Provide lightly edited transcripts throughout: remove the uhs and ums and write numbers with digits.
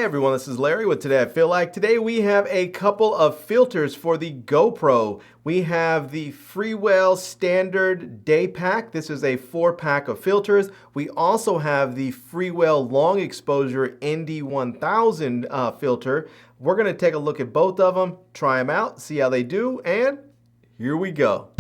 Hey everyone, this is Larry with Today I Feel Like. Today we have a couple of filters for the GoPro. We have the Freewell Standard Day Pack. This is a 4-pack of filters. We also have the Freewell Long Exposure ND1000 filter. We're going to take a look at both of them, try them out, see how they do, and here we go.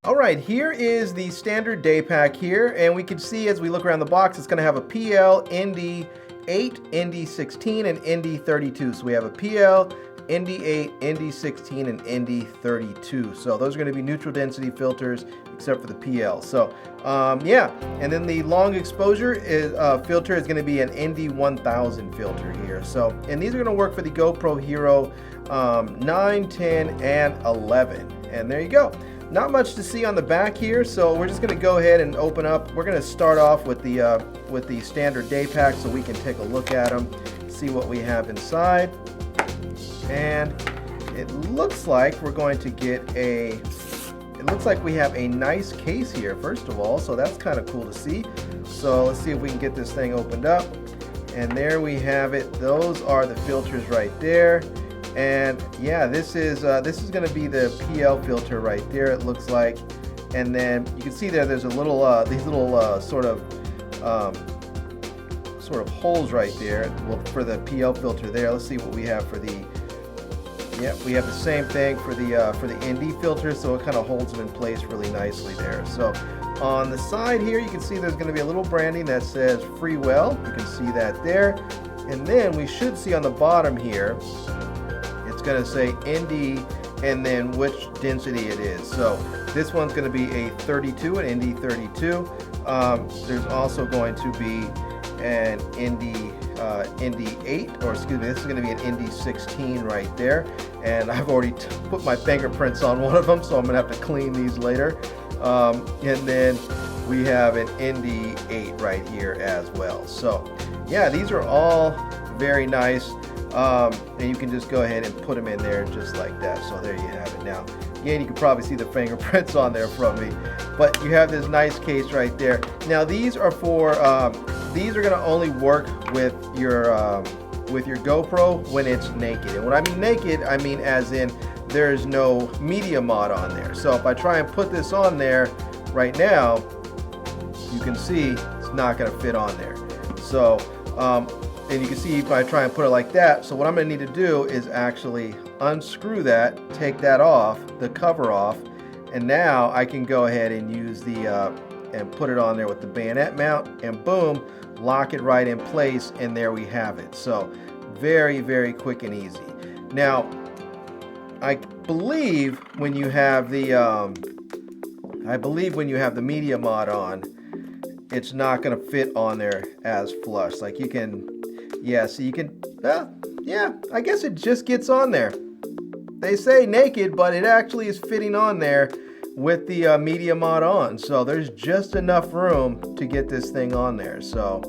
All right, here is the standard day pack here, and we can see as we look around the box, it's going to have a PL, ND8, ND16, and ND32. So we have a PL, ND8, ND16, and ND32. So those are going to be neutral density filters, except for the PL. So yeah, and then the long exposure filter is going to be an ND1000 filter here. So, and these are going to work for the GoPro Hero 9, 10, and 11. And there you go. Not much to see on the back here, so we're just going to go ahead and open up. We're going to start off with the standard day pack so we can take a look at them, see what we have inside. And it looks like we're going to get it looks like we have a nice case here, first of all, so that's kind of cool to see. So let's see if we can get this thing opened up. And there we have it. Those are the filters right there. And yeah, this is going to be the PL filter right there, it looks like. And then you can see there's a little these little sort of holes right there. Well, for the PL filter there. Let's see what we have for the. Yeah, we have the same thing for the ND filter, so it kind of holds them in place really nicely there. So on the side here, you can see there's going to be a little branding that says Freewell. You can see that there. And then we should see on the bottom here, it's going to say ND and then which density it is. So this one's going to be a 32, an ND32. There's also going to be an ND8, or excuse me, this is going to be an ND16 right there. And I've already put my fingerprints on one of them, so I'm going to have to clean these later. And then we have an ND8 right here as well. So yeah, these are all very nice. And you can just go ahead and put them in there just like that. So there you have it. Now again, you can probably see the fingerprints on there from me, but you have this nice case right there. Now these are for these are going to only work with your GoPro when it's naked. And when I mean naked, I mean as in there's no media mod on there. So if I try and put this on there right now, you can see it's not going to fit on there. So and you can see if I try and put it like that. So what I'm going to need to do is actually unscrew that, take that off, the cover off, and now I can go ahead and use and put it on there with the bayonet mount, and boom, lock it right in place, and there we have it. So very, very quick and easy. Now, I believe when you have the media mod on, it's not going to fit on there as flush. Like you can. Yeah, so you can, yeah, I guess it just gets on there. They say naked, but it actually is fitting on there with the media mod on. So there's just enough room to get this thing on there. So,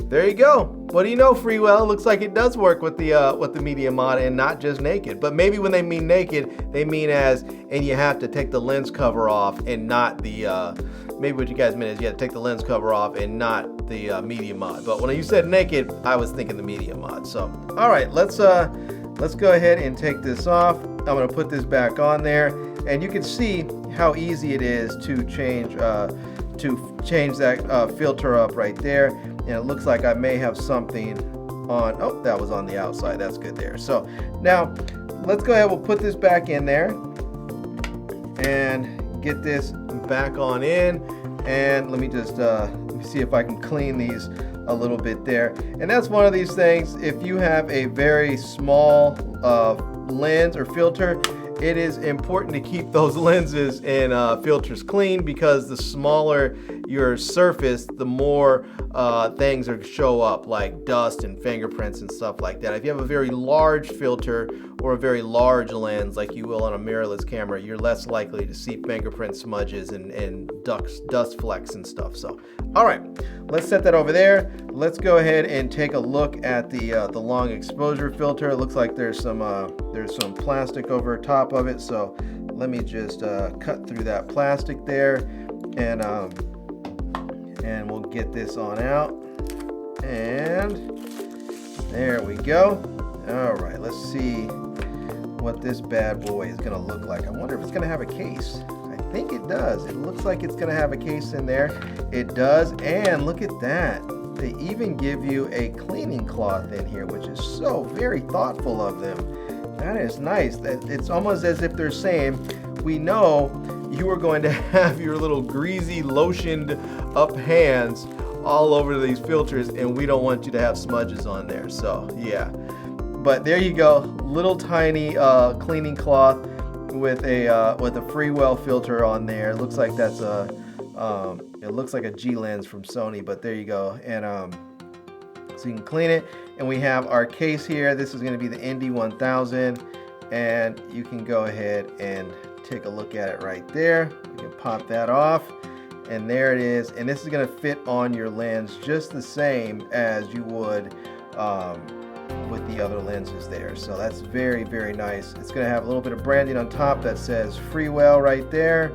there you go. What do you know, Freewell? Looks like it does work with the media mod and not just naked. But maybe when they mean naked, they mean and you have to take the lens cover off and not the, maybe what you guys meant is you have to take the lens cover off and not the media mod. But when you said naked, I was thinking the media mod. So, all right, let's go ahead and take this off. I'm gonna put this back on there, and you can see how easy it is to change that filter up right there. And it looks like I may have something on. Oh, that was on the outside. That's good there. So now let's go ahead. We'll put this back in there and get this back on in. And let me just see if I can clean these a little bit there. And that's one of these things. If you have a very small lens or filter, it is important to keep those lenses and filters clean, because the smaller your surface, the more things are show up, like dust and fingerprints and stuff like that. If you have a very large filter or a very large lens, like you will on a mirrorless camera, you're less likely to see fingerprint smudges and dust flecks and stuff. So, all right, let's set that over there. Let's go ahead and take a look at the long exposure filter. It looks like there's some plastic over top of it. So let me just cut through that plastic there, and And we'll get this on out. And there we go. All right, let's see what this bad boy is gonna look like. I wonder if it's gonna have a case. I think it does. It looks like it's gonna have a case in there. It does, and look at that. They even give you a cleaning cloth in here, which is so very thoughtful of them. That is nice. It's almost as if they're saying, we know you are going to have your little greasy, lotioned up hands all over these filters, and we don't want you to have smudges on there. So yeah, but there you go, little tiny cleaning cloth with a Freewell filter on there. It looks like that's it looks like a G lens from Sony, but there you go. And so you can clean it, and we have our case here. This is going to be the ND1000, and you can go ahead and take a look at it right there. You can pop that off, and there it is. And this is going to fit on your lens just the same as you would with the other lenses there. So that's very, very nice. It's going to have a little bit of branding on top that says Freewell right there,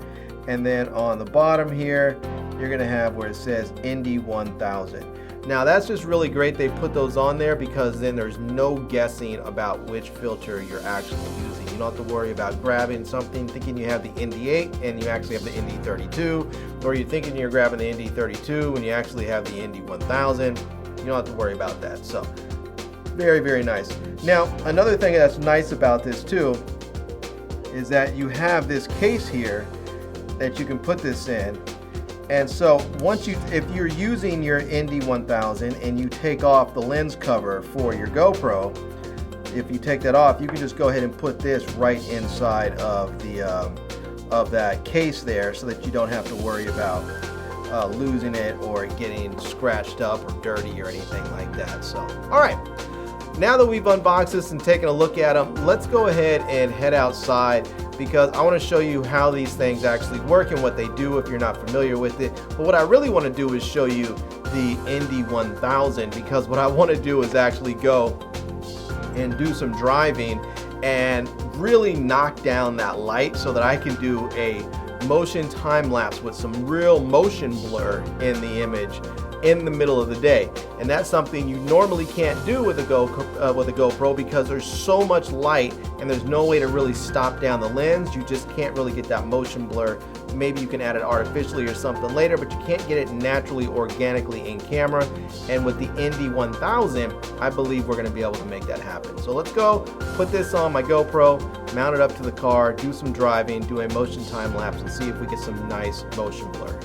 and then on the bottom here you're going to have where it says ND1000. Now that's just really great. They put those on there because then there's no guessing about which filter you're actually using. You don't have to worry about grabbing something thinking you have the ND8 and you actually have the ND32, or you're thinking you're grabbing the ND32 when you actually have the ND1000. You don't have to worry about that. So very, very nice. Now another thing that's nice about this too is that you have this case here that you can put this in. And so if you're using your ND1000 and you take off the lens cover for your GoPro, if you take that off, you can just go ahead and put this right inside of that case there, so that you don't have to worry about losing it or getting scratched up or dirty or anything like that. So, all right. Now that we've unboxed this and taken a look at them, let's go ahead and head outside, because I want to show you how these things actually work and what they do if you're not familiar with it. But what I really want to do is show you the ND1000, because what I want to do is actually go and do some driving and really knock down that light so that I can do a motion time lapse with some real motion blur in the image in the middle of the day. And that's something you normally can't do with a GoPro because there's so much light and there's no way to really stop down the lens. You just can't really get that motion blur. Maybe you can add it artificially or something later, but you can't get it naturally, organically in camera. And with the ND1000, I believe we're gonna be able to make that happen. So let's go put this on my GoPro, mount it up to the car, do some driving, do a motion time lapse, and see if we get some nice motion blur.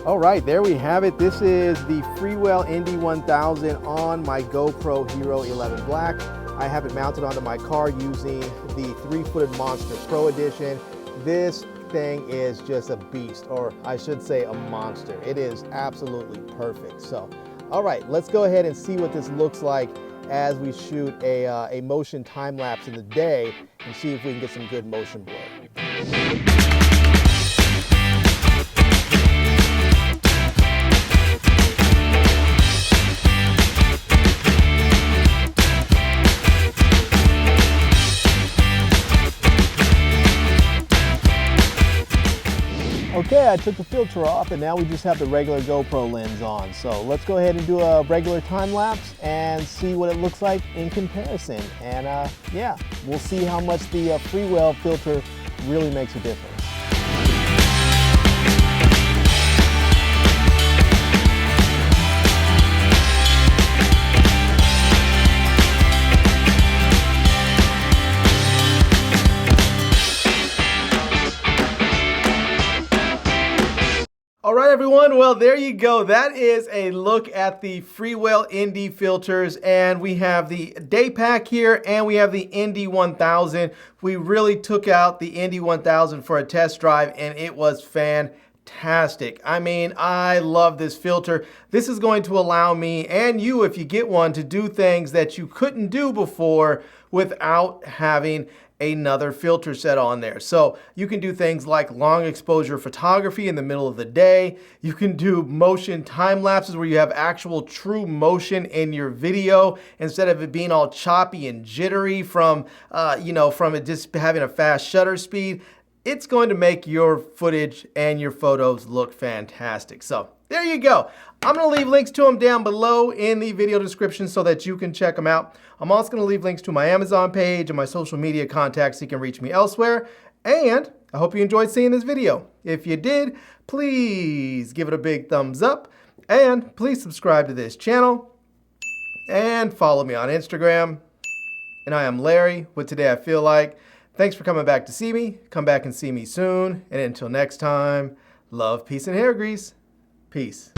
All right, there we have it. This is the Freewell ND1000 on my GoPro Hero 11 Black. I have it mounted onto my car using the 3-footed Monster Pro Edition. This thing is just a beast, or I should say a monster. It is absolutely perfect. So, all right, let's go ahead and see what this looks like as we shoot a motion time lapse in the day and see if we can get some good motion blur. Okay, I took the filter off and now we just have the regular GoPro lens on. So let's go ahead and do a regular time lapse and see what it looks like in comparison. And yeah, we'll see how much the Freewell filter really makes a difference. All right, everyone, well, there you go. That is a look at the Freewell ND filters, and we have the day pack here and we have the ND1000. We really took out the ND1000 for a test drive and it was fantastic. I mean, I love this filter. This is going to allow me and you, if you get one, to do things that you couldn't do before without having another filter set on there. So you can do things like long exposure photography in the middle of the day. You can do motion time lapses where you have actual true motion in your video instead of it being all choppy and jittery from from it just having a fast shutter speed. It's going to make your footage and your photos look fantastic. So There you go. I'm going to leave links to them down below in the video description so that you can check them out. I'm also going to leave links to my Amazon page and my social media contacts so you can reach me elsewhere. And I hope you enjoyed seeing this video. If you did, please give it a big thumbs up and please subscribe to this channel and follow me on Instagram. And I am Larry with Today I Feel Like. Thanks for coming back to see me. Come back and see me soon. And until next time, love, peace, and hair grease. Peace.